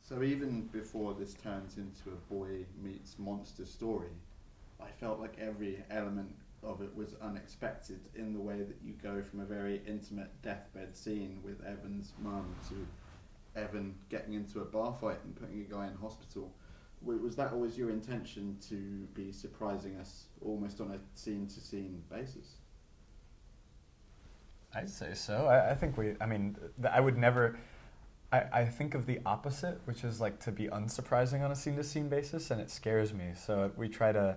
So even before this turns into a boy meets monster story, I felt like every element of it was unexpected in the way that you go from a very intimate deathbed scene with Evan's mum to Evan getting into a bar fight and putting a guy in hospital. Was that always your intention, to be surprising us almost on a scene-to-scene basis? I'd say so. I think I would never. I think of the opposite, which is like to be unsurprising on a scene-to-scene basis, and it scares me. So we try to,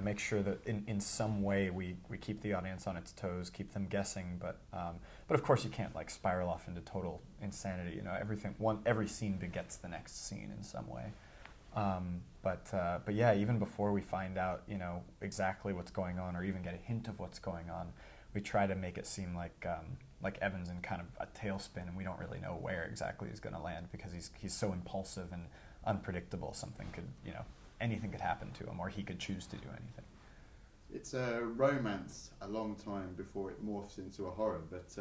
make sure that in some way we keep the audience on its toes, keep them guessing. But of course you can't like spiral off into total insanity. Every scene begets the next scene in some way. But yeah, even before we find out, exactly what's going on, or even get a hint of what's going on, we try to make it seem like Evan's in kind of a tailspin, and we don't really know where exactly he's going to land because he's so impulsive and unpredictable. Something could, anything could happen to him, or he could choose to do anything. It's a romance a long time before it morphs into a horror, but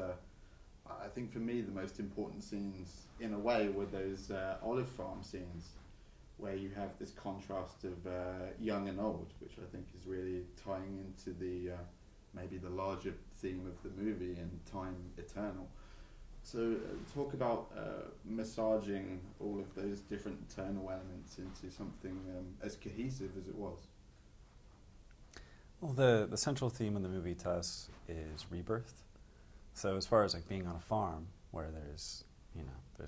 I think for me the most important scenes, in a way, were those olive farm scenes, where you have this contrast of young and old, which I think is really tying into the maybe the larger theme of the movie and time eternal. So talk about massaging all of those different eternal elements into something as cohesive as it was. Well, the central theme in the movie to us is rebirth. So as far as like being on a farm where there's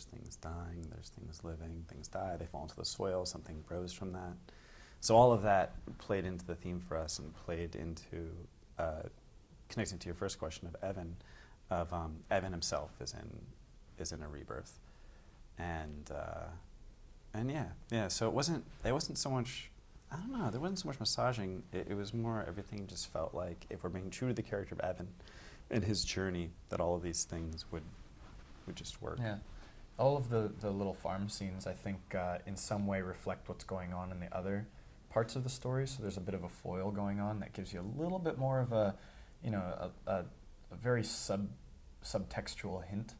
things dying, there's things living, things die, they fall into the soil, something grows from that. So all of that played into the theme for us and played into connecting to your first question of Evan, Evan himself is in a rebirth, and yeah. So it wasn't so much. I don't know. There wasn't so much massaging. It was more everything just felt like if we're being true to the character of Evan and his journey, that all of these things would just work. Yeah. All of the little farm scenes, I think, in some way reflect what's going on in the other parts of the story. So there's a bit of a foil going on that gives you a little bit more of a very subtextual hint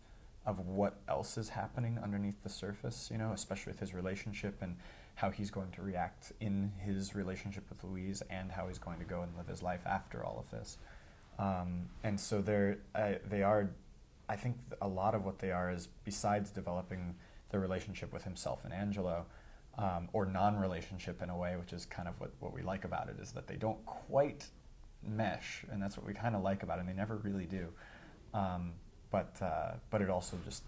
of what else is happening underneath the surface, especially with his relationship and how he's going to react in his relationship with Louise, and how he's going to go and live his life after all of this. And so they are, I think a lot of what they are is, besides developing the relationship with himself and Angelo, or non-relationship in a way, which is kind of what we like about it, is that they don't quite mesh, and that's what we kind of like about it, and they never really do. But it also just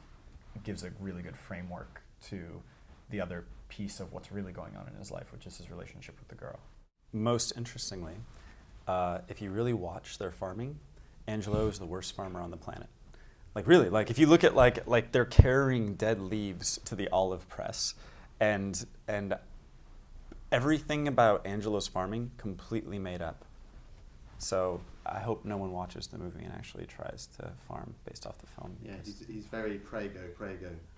gives a really good framework to the other piece of what's really going on in his life, which is his relationship with the girl. Most interestingly, if you really watch their farming, Angelo is the worst farmer on the planet. Like really, like if you look at like they're carrying dead leaves to the olive press, and everything about Angelo's farming completely made up. So I hope no one watches the movie and actually tries to farm based off the film. Yeah, he's very Prego,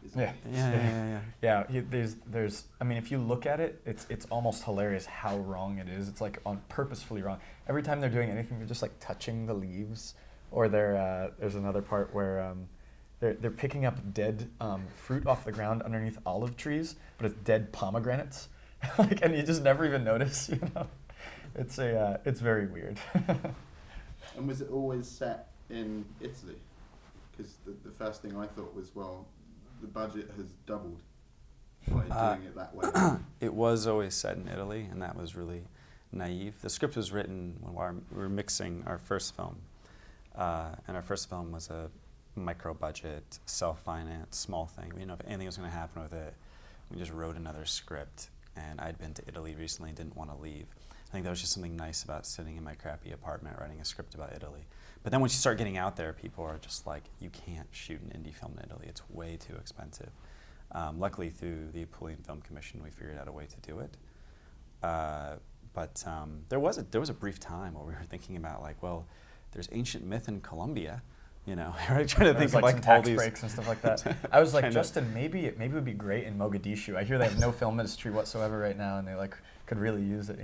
isn't Yeah. he? Yeah. There's. I mean, if you look at it, it's almost hilarious how wrong it is. It's like purposefully wrong. Every time they're doing anything, they're just like touching the leaves, or there's another part where they're picking up dead fruit off the ground underneath olive trees, but it's dead pomegranates, and you just never even notice. It's very weird. And was it always set in Italy? Because the first thing I thought was, well, the budget has doubled by doing it that way. It was always set in Italy, and that was really naive. The script was written when we were mixing our first film, and our first film was a micro-budget, self-finance, small thing. If anything was going to happen with it, we just wrote another script, and I'd been to Italy recently and didn't want to leave. I think there was just something nice about sitting in my crappy apartment writing a script about Italy. But then once you start getting out there, people are just like, you can't shoot an indie film in Italy. It's way too expensive. Luckily, through the Apulian Film Commission, we figured out a way to do it. But there was a brief time where we were thinking about there's ancient myth in Colombia. We were trying to think of some all tax these breaks and stuff like that. I was like, Justin, maybe it would be great in Mogadishu. I hear they have no film industry whatsoever right now, and they could really use it.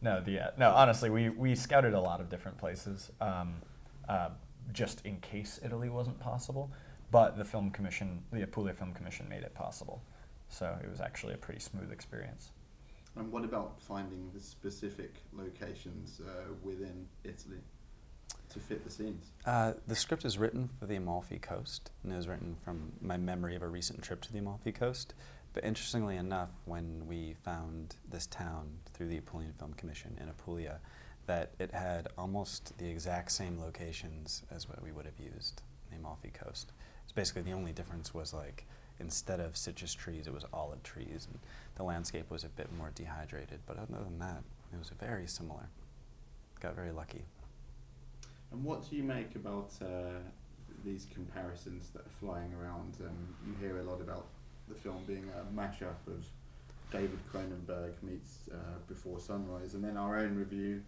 No. Honestly, we scouted a lot of different places, just in case Italy wasn't possible. But the Apulia Film Commission made it possible. So it was actually a pretty smooth experience. And what about finding the specific locations within Italy to fit the scenes? The script is written for the Amalfi Coast, and it was written from my memory of a recent trip to the Amalfi Coast. But interestingly enough, when we found this town through the Apulian Film Commission in Apulia, that it had almost the exact same locations as what we would have used in the Amalfi Coast. So basically the only difference was like, instead of citrus trees, it was olive trees, and the landscape was a bit more dehydrated. But other than that, it was very similar. Got very lucky. And what do you make about these comparisons that are flying around? You hear a lot about the film being a mashup of David Cronenberg meets Before Sunrise, and then our own review,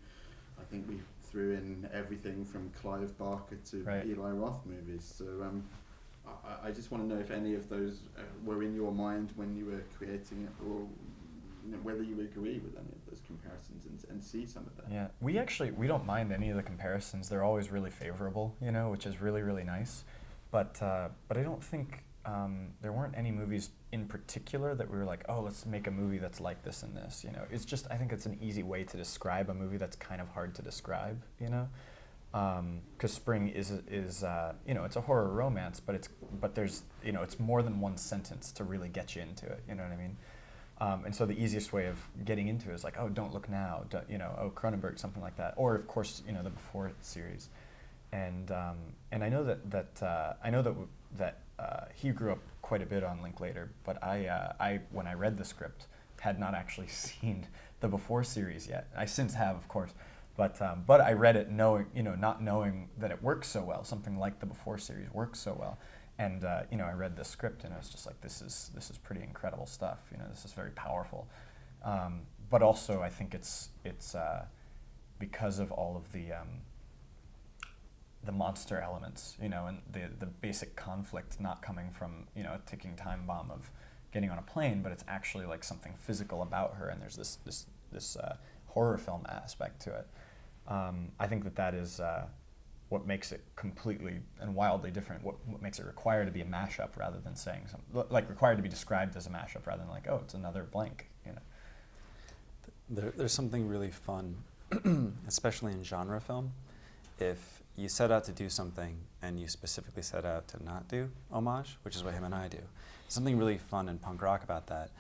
I think we threw in everything from Clive Barker to Eli Roth movies. So I just want to know if any of those were in your mind when you were creating it, or whether you agree with any of those comparisons and see some of that. Yeah, we don't mind any of the comparisons. They're always really favorable, which is really, really nice. But I don't think there weren't any movies in particular that we were like, oh, let's make a movie that's like this and this. It's just, I think it's an easy way to describe a movie that's kind of hard to describe. Because Spring is it's a horror romance, but there's it's more than one sentence to really get you into it. You know what I mean? And so the easiest way of getting into it is like, oh, Don't Look Now, oh, Cronenberg, something like that, or of course, the Before series, and I know that he grew up quite a bit on Linklater, but I when I read the script had not actually seen the Before series yet. I since have, of course, but I read it knowing, not knowing that it works so well. Something like the Before series works so well. And I read the script and I was just like, this is pretty incredible stuff. This is very powerful. But also, I think it's because of all of the monster elements, and the basic conflict not coming from a ticking time bomb of getting on a plane, but it's actually like something physical about her, and there's this horror film aspect to it. I think that is. What makes it completely and wildly different, what makes it require to be a mashup rather than saying something, like required to be described as a mashup rather than like, oh, it's another blank, There's something really fun, especially in genre film, if you set out to do something and you specifically set out to not do homage, which is what him and I do. Something really fun and punk rock about that,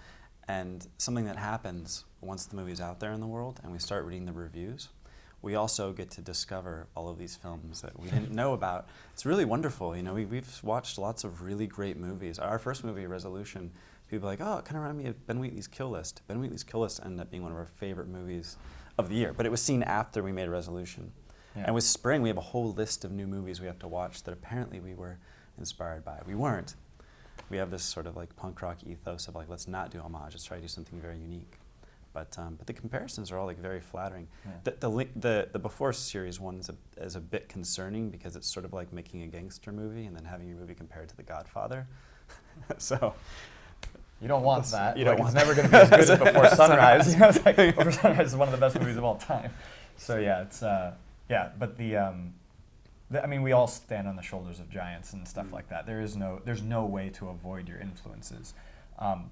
and something that happens once the movie's out there in the world and we start reading the reviews. We also get to discover all of these films that we didn't know about. It's really wonderful. We've watched lots of really great movies. Our first movie, Resolution, people are like, oh, it kind of reminded me of Ben Wheatley's Kill List. Ben Wheatley's Kill List ended up being one of our favorite movies of the year, but it was seen after we made Resolution. Yeah. And with Spring, we have a whole list of new movies we have to watch that apparently we were inspired by. We weren't. We have this sort of like punk rock ethos of like, let's not do homage, let's try to do something very unique. But the comparisons are all like very flattering. Yeah. The Before series one is a bit concerning because it's sort of like making a gangster movie and then having your movie compared to The Godfather. So you don't want that. You don't want it's never going to be as good as Before Sunrise. It's like Before Sunrise is one of the best movies of all time. So yeah, it's But I mean, we all stand on the shoulders of giants and stuff like that. There's no way to avoid your influences.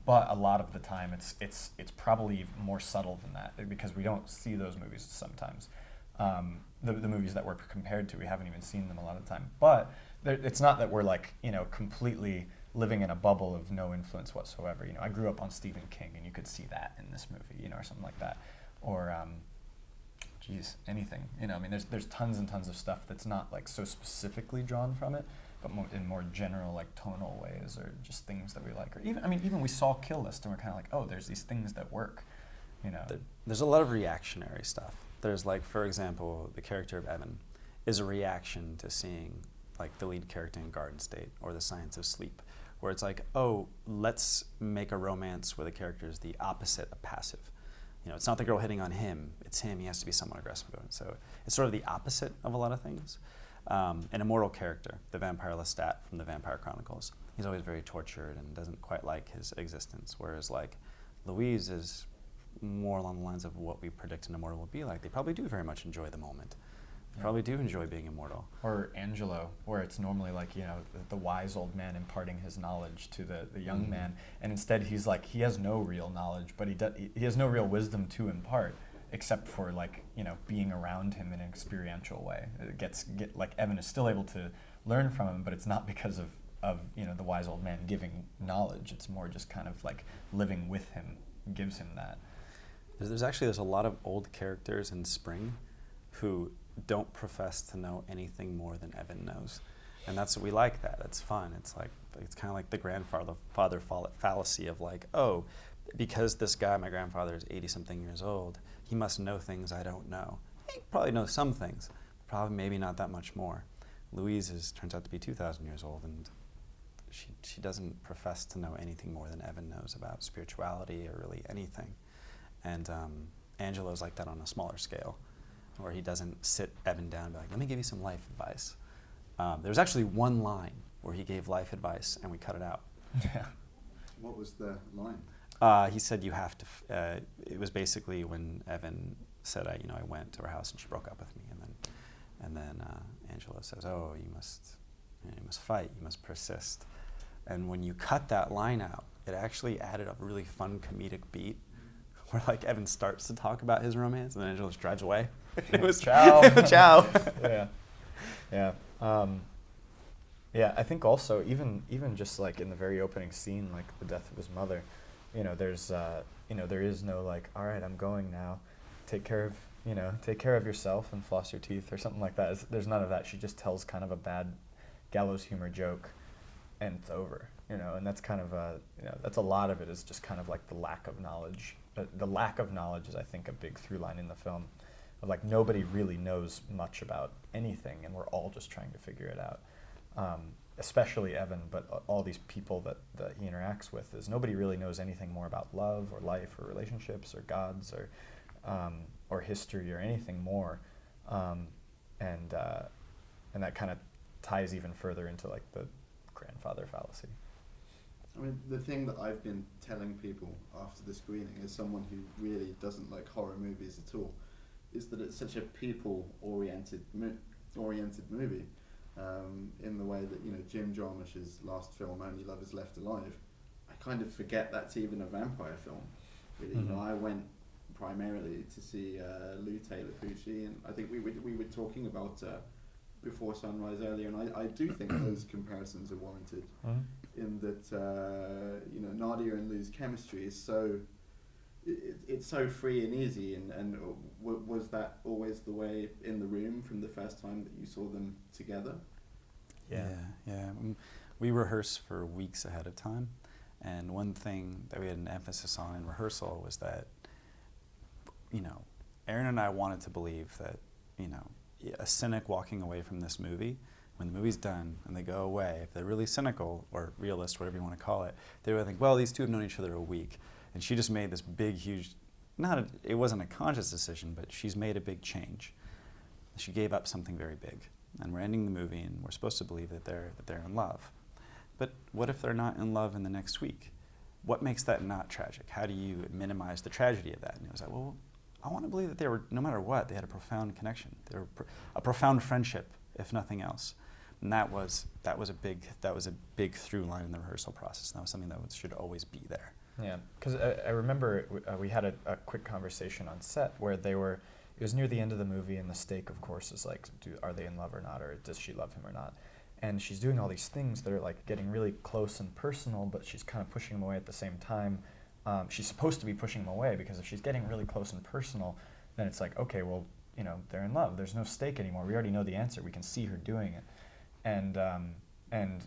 But a lot of the time, it's probably more subtle than that because we don't see those movies sometimes. The movies that we're compared to, we haven't even seen them a lot of the time. But it's not that we're like completely living in a bubble of no influence whatsoever. I grew up on Stephen King, and you could see that in this movie, or something like that, or anything. I mean, there's tons and tons of stuff that's not like so specifically drawn from it, but in more general, like tonal ways, or just things that we like, or even we saw Kill List and we're kind of like, oh, there's these things that work, There's a lot of reactionary stuff. There's like, for example, the character of Evan is a reaction to seeing like the lead character in Garden State or The Science of Sleep, where it's like, oh, let's make a romance where the character is the opposite of passive. It's not the girl hitting on him, it's him, he has to be somewhat aggressive. So it's sort of the opposite of a lot of things. An immortal character, the vampire Lestat from the Vampire Chronicles. He's always very tortured and doesn't quite like his existence, whereas like Louise is more along the lines of what we predict an immortal will be like. They probably do very much enjoy the moment. probably do enjoy being immortal. Or Angelo, where it's normally like, you know, the wise old man imparting his knowledge to the young man, and instead he's like, he has no real knowledge, but he has no real wisdom to impart, except for like, you know, being around him in an experiential way. Like Evan is still able to learn from him, but it's not because of you know, the wise old man giving knowledge. It's more just kind of like living with him gives him that. There's a lot of old characters in Spring who don't profess to know anything more than Evan knows, and we like that. That's fun. It's kind of like the grandfather fallacy of like, oh, because this guy, my grandfather, is 80-something years old, he must know things I don't know. He probably knows some things, probably maybe not that much more. Louise turns out to be 2,000 years old, and she doesn't profess to know anything more than Evan knows about spirituality or really anything. And Angelo's like that on a smaller scale, where he doesn't sit Evan down and be like, let me give you some life advice. There was actually one line where he gave life advice, and we cut it out. Yeah. What was the line? He said you have to. It was basically when Evan said, I went to her house and she broke up with me, and then Angelo says, oh, you must fight, you must persist. And when you cut that line out, it actually added a really fun comedic beat, where like Evan starts to talk about his romance, and then Angelo just drives away. It was ciao, ciao. Yeah. Yeah, I think also even just like in the very opening scene, like the death of his mother, you know, there is no like, all right, I'm going now, take care of yourself and floss your teeth or something like that. There's none of that. She just tells kind of a bad gallows humor joke, and it's over, you know. And that's kind of that's a lot of it is just kind of like the lack of knowledge. The lack of knowledge is, I think, a big through line in the film, of like nobody really knows much about anything, and we're all just trying to figure it out. Especially Evan, but all these people that he interacts with, is nobody really knows anything more about love or life or relationships or gods or history or anything more, and that kind of ties even further into like the grandfather fallacy. I mean, the thing that I've been telling people after the screening, as someone who really doesn't like horror movies at all, is that it's such a people-oriented movie. In the way that, you know, Jim Jarmusch's last film, Only Lovers Left Alive, I kind of forget that's even a vampire film. Really, you know, I went primarily to see Lou Taylor Pucci, and I think we were talking about Before Sunrise earlier, and I do think those comparisons are warranted. In that you know, Nadia and Lou's chemistry is so it's so free and easy, and was that always the way in the room from the first time that you saw them together? Yeah. We rehearse for weeks ahead of time, and one thing that we had an emphasis on in rehearsal was that, you know, Aaron and I wanted to believe that, you know, a cynic walking away from this movie, when the movie's done and they go away, if they're really cynical or realist, whatever you want to call it, they would think, well, these two have known each other a week. And she just made this big, huge, it wasn't a conscious decision, but she's made a big change. She gave up something very big. And we're ending the movie, and we're supposed to believe that they're in love. But what if they're not in love in the next week? What makes that not tragic? How do you minimize the tragedy of that? And it was like, well, I want to believe that they were, no matter what, they had a profound connection. They were a profound friendship, if nothing else. And that was a big through line in the rehearsal process. And that was something that should always be there. Yeah, because I remember we had a quick conversation on set where it was near the end of the movie, and the stake, of course, is like, are they in love or not, or does she love him or not? And she's doing all these things that are like getting really close and personal, but she's kind of pushing him away at the same time. She's supposed to be pushing him away, because if she's getting really close and personal, then it's like, okay, well, you know, they're in love. There's no stake anymore. We already know the answer. We can see her doing it. And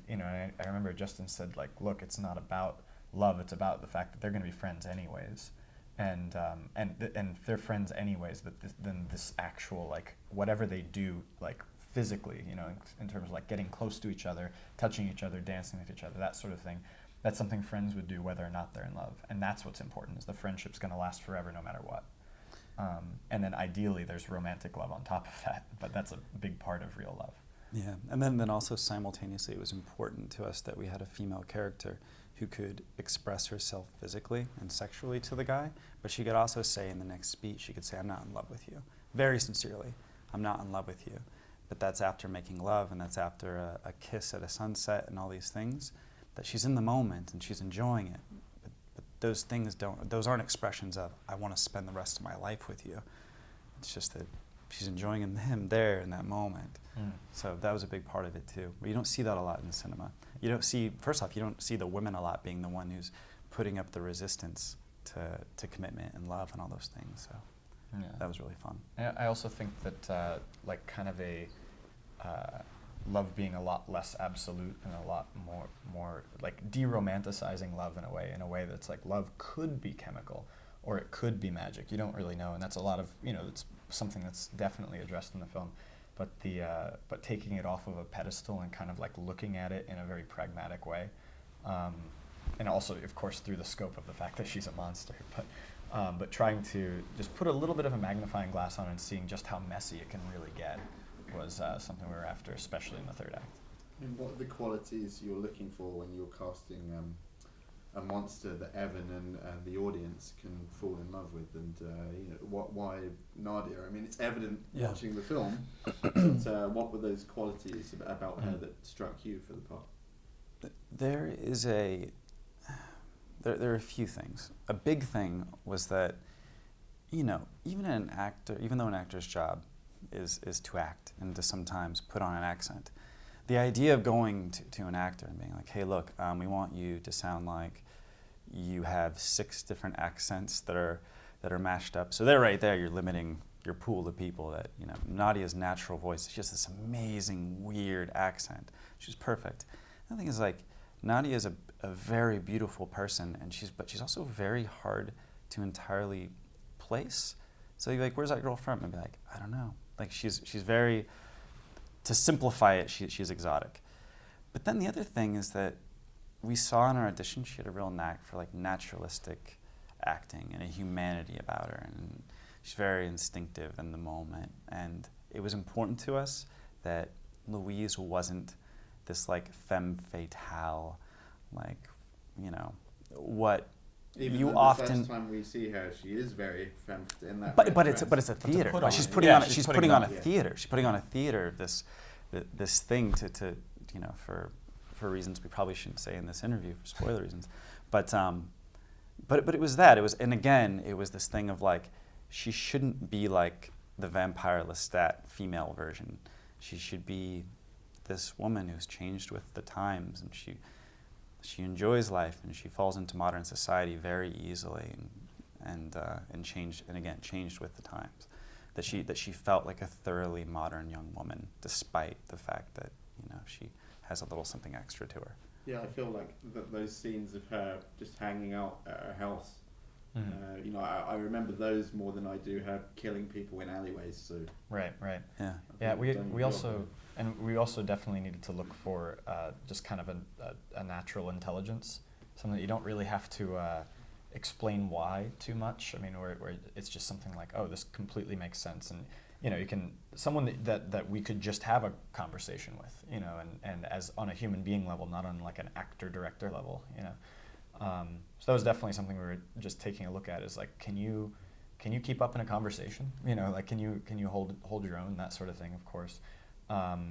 you know, I remember Justin said, like, look, it's not about love. It's about the fact that they're going to be friends anyways. And if they're friends anyways, then this actual, like, whatever they do, like, physically, you know, in terms of like getting close to each other, touching each other, dancing with each other, that sort of thing, that's something friends would do whether or not they're in love. And that's what's important, is the friendship's going to last forever no matter what. And then ideally there's romantic love on top of that, but that's a big part of real love. Yeah, and then also simultaneously it was important to us that we had a female character who could express herself physically and sexually to the guy, but she could also say in the next speech, she could say, I'm not in love with you, very sincerely. I'm not in love with you. But that's after making love, and that's after a kiss at a sunset and all these things, that she's in the moment and she's enjoying it. But those aren't expressions of, I want to spend the rest of my life with you. It's just that she's enjoying him there in that moment. So that was a big part of it too. You don't see that a lot in cinema. You don't see, first off, you don't see the women a lot being the one who's putting up the resistance to commitment and love and all those things. So that was really fun. I also think that like kind of a love being a lot less absolute and a lot more like de-romanticizing love in a way that's like love could be chemical or it could be magic. You don't really know, and that's a lot of, it's something that's definitely addressed in the film. But but taking it off of a pedestal and kind of like looking at it in a very pragmatic way, and also of course through the scope of the fact that she's a monster, but trying to just put a little bit of a magnifying glass on it and seeing just how messy it can really get was something we were after, especially in the third act. And what are the qualities you're looking for when you're casting a monster that Evan and the audience can fall in love with? And why Nadia? I mean, it's evident watching the film. But what were those qualities about her that struck you for the part? There are a few things. A big thing was that, even though an actor's job is to act and to sometimes put on an accent, the idea of going to an actor and being like, hey, look, we want you to sound like you have 6 different accents that are mashed up. So right there, you're limiting your pool of people. That Nadia's natural voice is just this amazing, weird accent. She's perfect. The thing is, like, Nadia is a very beautiful person, and she's also very hard to entirely place. So you're like, where's that girl from? And be like, I don't know. Like she's very, to simplify it, she's exotic. But then the other thing is that we saw in our audition she had a real knack for like naturalistic acting and a humanity about her, and she's very instinctive in the moment. And it was important to us that Louise wasn't this like femme fatale, like what. Even you though often. The first time we see her, she is very femme in that. But it's a theater. Right? She's putting on a theater. She's putting on a theater. This thing to for reasons we probably shouldn't say in this interview for spoiler reasons. But it was that. It was this thing of like, she shouldn't be like the vampire Lestat female version. She should be this woman who's changed with the times, and she enjoys life, and she falls into modern society very easily, and changed with the times. That she felt like a thoroughly modern young woman, despite the fact that she has a little something extra to her. Yeah, I feel like those scenes of her just hanging out at her house. Mm-hmm. I remember those more than I do her killing people in alleyways. So right. Yeah. We also definitely needed to look for just kind of a natural intelligence, something that you don't really have to explain why too much. I mean, where it's just something like, oh, this completely makes sense, and you can someone that we could just have a conversation with, and as on a human being level, not on like an actor director level, So that was definitely something we were just taking a look at. Is like, can you keep up in a conversation? Like can you hold your own, that sort of thing, of course. That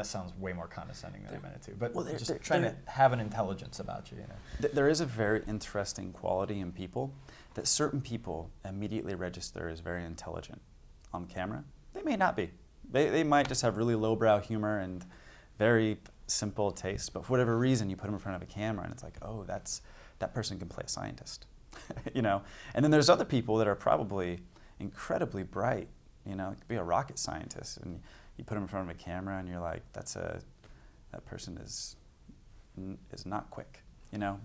sounds way more condescending than I meant it to, but just trying to have an intelligence about you. There is a very interesting quality in people that certain people immediately register as very intelligent on camera. They may not be. They might just have really lowbrow humor and very simple taste, but for whatever reason, you put them in front of a camera and it's like, oh, that person can play a scientist, And then there's other people that are probably incredibly bright, it could be a rocket scientist, and you put them in front of a camera and you're like, that person is not quick,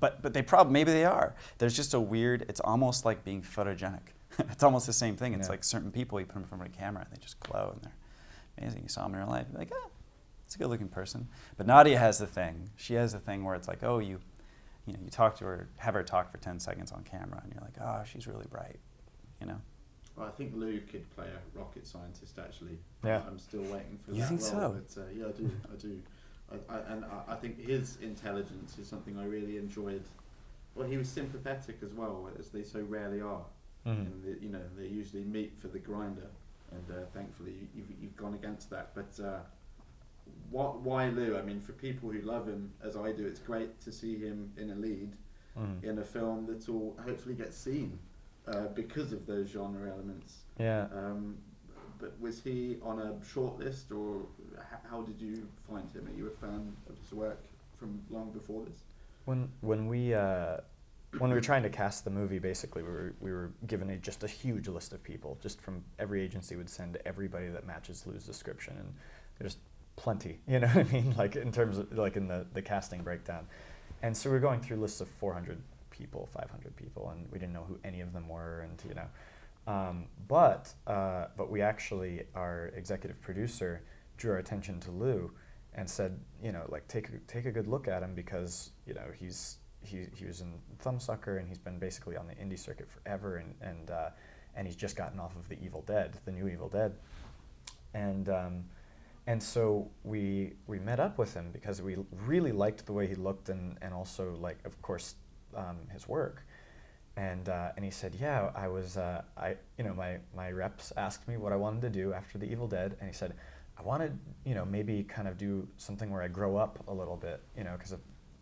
But maybe they are. There's just a weird. It's almost like being photogenic. It's almost the same thing. It's like certain people, you put them in front of a camera and they just glow and they're amazing. You saw them in real life, you're like, it's a good-looking person. But Nadia has the thing. She has the thing where it's like, oh, you talk to her, have her talk for 10 seconds on camera, and you're like, oh, she's really bright, Well, I think Lou could play a rocket scientist, actually. Yeah. I'm still waiting for that. You think role, so? But, yeah, I do. I think his intelligence is something I really enjoyed. Well, he was sympathetic as well, as they so rarely are. Mm-hmm. And they usually meet for the grinder. and thankfully you've gone against that. But why Lou? I mean, for people who love him as I do, it's great to see him in a lead in a film that will hopefully get seen because of those genre elements. Yeah. But was he on a short list, or how did you find him? Are you a fan of his work from long before this? When we were trying to cast the movie, basically we were given just a huge list of people. Just from every agency would send everybody that matches Lou's description, and there's plenty. You know what I mean? Like in terms of like in the casting breakdown. And so we were going through lists of 400 people, 500 people, and we didn't know who any of them were, and you know. But we actually, our executive producer drew our attention to Lou and said, you know, like take a good look at him, because you know he was in Thumbsucker, and he's been basically on the indie circuit forever, and he's just gotten off of the new Evil Dead, and so we met up with him because we really liked the way he looked, and also like, of course, his work. And he said, yeah, I was, my reps asked me what I wanted to do after the Evil Dead, and he said, I wanted, you know, maybe kind of do something where I grow up a little bit, you know, because,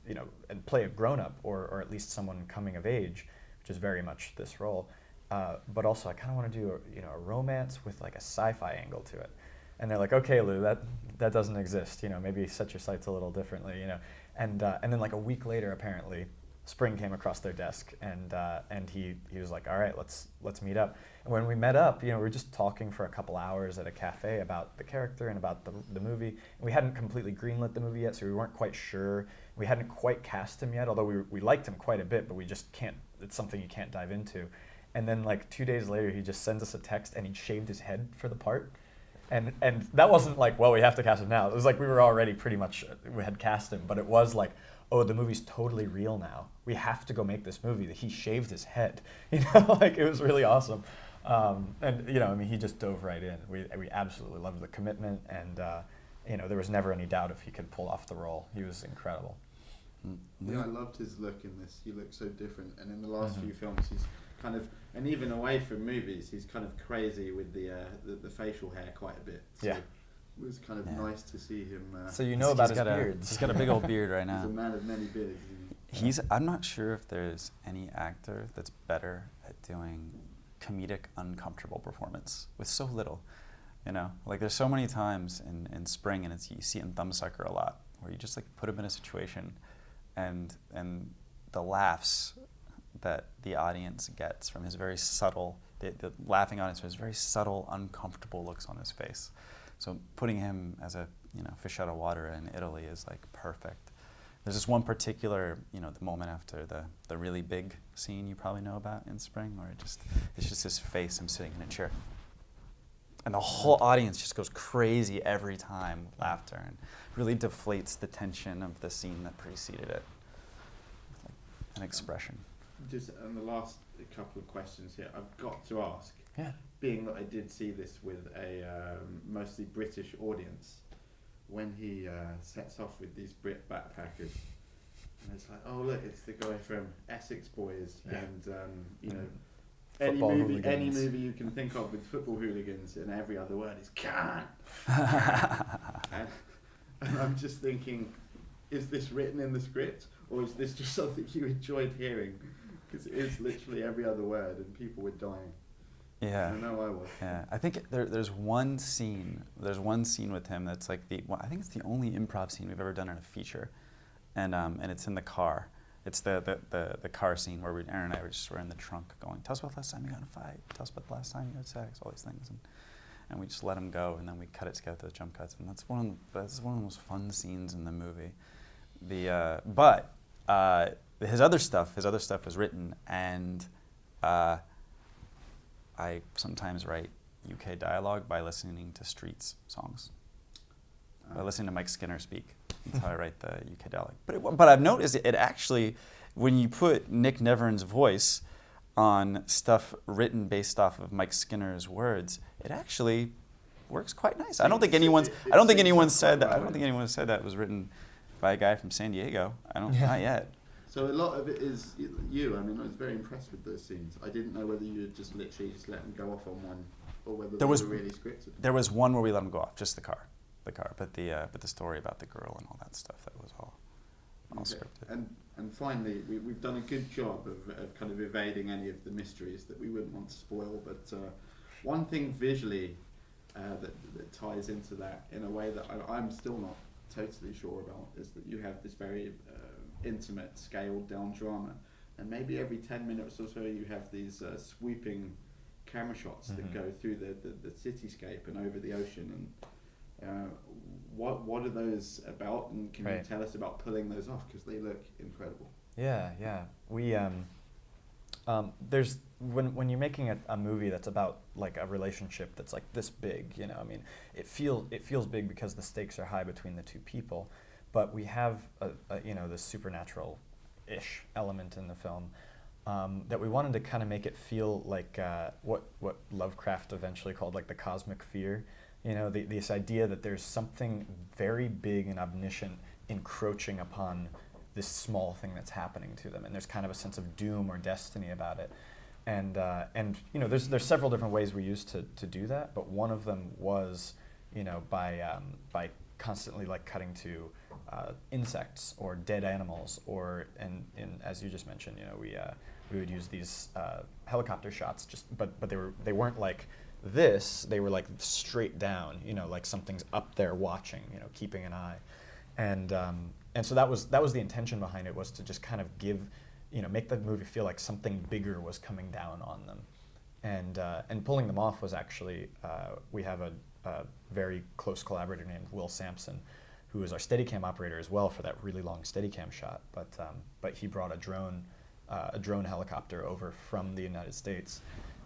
you know, and play a grown-up, or at least someone coming of age, which is very much this role. But also I kind of want to do a romance with like a sci-fi angle to it. And they're like, okay, Lou, that doesn't exist, you know, maybe set your sights a little differently, you know. And then like a week later, apparently, Spring came across their desk, and he was like, all right, let's meet up. And when we met up, you know, we were just talking for a couple hours at a cafe about the character and about the movie. And we hadn't completely greenlit the movie yet, so we weren't quite sure. We hadn't quite cast him yet, although we liked him quite a bit, but we just can't, it's something you can't dive into. And then like 2 days later, he just sends us a text, and he shaved his head for the part. And that wasn't like, well, we have to cast him now. It was like we were already pretty much, we had cast him, but it was like, oh, the movie's totally real now. We have to go make this movie. That he shaved his head, you know, like it was really awesome. And you know, I mean, he just dove right in. We absolutely loved the commitment, and you know, there was never any doubt if he could pull off the role. He was incredible. Yeah, I loved his look in this. He looked so different, and in the last few films, he's kind of, and even away from movies, he's kind of crazy with the facial hair quite a bit. So yeah. It was kind of nice to see him. So you know about his beard. He's got a big old beard right now. He's a man of many beards. I'm not sure if there's any actor that's better at doing comedic, uncomfortable performance with so little. You know, like there's so many times in Spring, and you see it in Thumbsucker a lot, where you just like put him in a situation, and the laughs that the audience gets from his very subtle, the laughing audience from his very subtle, uncomfortable looks on his face. So putting him as a fish out of water in Italy is like perfect. There's this one particular, the moment after the really big scene you probably know about in Spring, where it's just his face, him sitting in a chair. And the whole audience just goes crazy every time with laughter, and really deflates the tension of the scene that preceded it. Like an expression. Just on the last couple of questions here, I've got to ask. Yeah. Being that I did see this with a mostly British audience, when he sets off with these Brit backpackers, and it's like, oh look, it's the guy from Essex Boys, and any movie you can think of with football hooligans, and every other word is "can." and I'm just thinking, is this written in the script, or is this just something you enjoyed hearing? Because it is literally every other word, and people were dying. Yeah. I know I was. Yeah. I think there's one scene. There's one scene with him that's like I think it's the only improv scene we've ever done in a feature, and it's in the car. It's the car scene where Aaron and I were in the trunk going, tell us about the last time you got in a fight. Tell us about the last time you had sex. All these things, and we just let him go, and then we cut it together with jump cuts, and that's one of the most fun scenes in the movie. But his other stuff was written, and I sometimes write UK dialogue by listening to Streets songs, by listening to Mike Skinner speak. That's how I write the UK dialogue. But I've noticed it actually, when you put Nick Nevern's voice on stuff written based off of Mike Skinner's words, it actually works quite nice. I don't think anyone said that it was written by a guy from San Diego. Not yet. So a lot of it is you. I mean, I was very impressed with those scenes. I didn't know whether you had just literally let them go off on one or whether There they was- were really scripted. There was one where we let him go off, just the car, but the story about the girl and all that stuff, that was all Okay. scripted. And finally, we've done a good job of kind of evading any of the mysteries that we wouldn't want to spoil. But one thing visually that ties into that in a way that I'm still not totally sure about is that you have this very intimate, scaled down drama, and maybe every 10 minutes or so you have these sweeping camera shots that go through the cityscape and over the ocean. And what are those about, and can you tell us about pulling those off, because they look incredible? Yeah. We there's when you're making a movie that's about like a relationship that's like this big, you know, I mean, it feels big because the stakes are high between the two people, but we have this supernatural-ish element in the film that we wanted to kind of make it feel like what Lovecraft eventually called like the cosmic fear. You know, this idea that there's something very big and omniscient encroaching upon this small thing that's happening to them, and there's kind of a sense of doom or destiny about it. And you know, there's several different ways we used to do that, but one of them was, you know, by constantly like cutting to insects or dead animals, or and as you just mentioned, you know, we would use these helicopter shots, but they weren't like this, they were like straight down, you know, like something's up there watching, you know, keeping an eye. And so that was the intention behind it, was to just kind of make the movie feel like something bigger was coming down on them. And pulling them off was actually, we have a very close collaborator named Will Sampson, who is our Steadicam operator as well for that really long Steadicam shot. But he brought a drone helicopter over from the United States,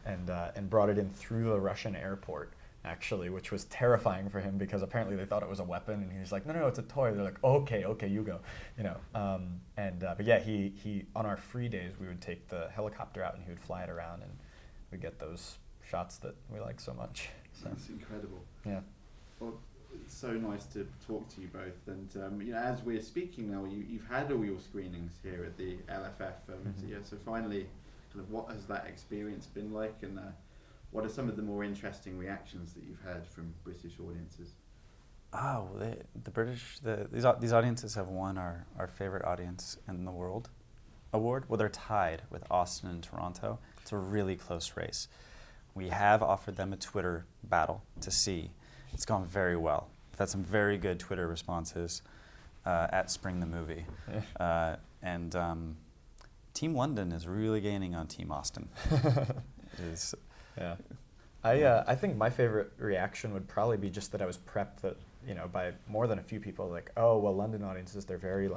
and brought it in through the Russian airport, actually, which was terrifying for him because apparently they thought it was a weapon, and he was like, no, it's a toy. They're like, okay, you go, you know. But yeah, he on our free days we would take the helicopter out and he would fly it around, and we'd get those shots that we like so much. So. That's incredible. Yeah. Well, it's so nice to talk to you both, and you know, as we're speaking now, you've had all your screenings here at the LFF. So finally, kind of what has that experience been like, and what are some of the more interesting reactions that you've had from British audiences? Oh, the British, these audiences have won our favorite audience in the world award. Well, they're tied with Austin and Toronto. It's a really close race. We have offered them a Twitter battle to see. It's gone very well. We've had some very good Twitter responses at Spring the Movie. Yeah. And Team London is really gaining on Team Austin. It is. Yeah. I think my favorite reaction would probably be just that I was prepped that, you know, by more than a few people, like, oh, well, London audiences, they're very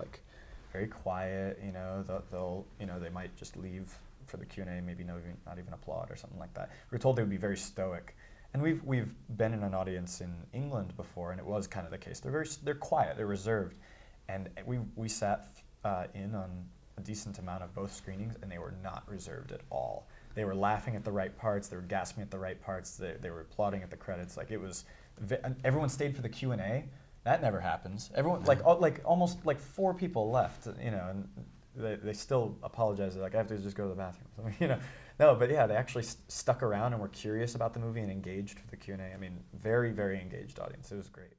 quiet, you know, they'll you know, they might just leave for the Q&A, maybe not even applaud or something like that. We were told they would be very stoic. And we've been in an audience in England before, and it was kind of the case. They're quiet, they're reserved. And we sat in on a decent amount of both screenings, and they were not reserved at all. They were laughing at the right parts, they were gasping at the right parts, they were applauding at the credits. Like, it was, everyone stayed for the Q&A. That never happens. Everyone, almost 4 people left, you know, and they still apologize. They're like, I have to just go to the bathroom. So, you know, no, but yeah, they actually stuck around and were curious about the movie and engaged with the Q&A. I mean, very, very engaged audience. It was great.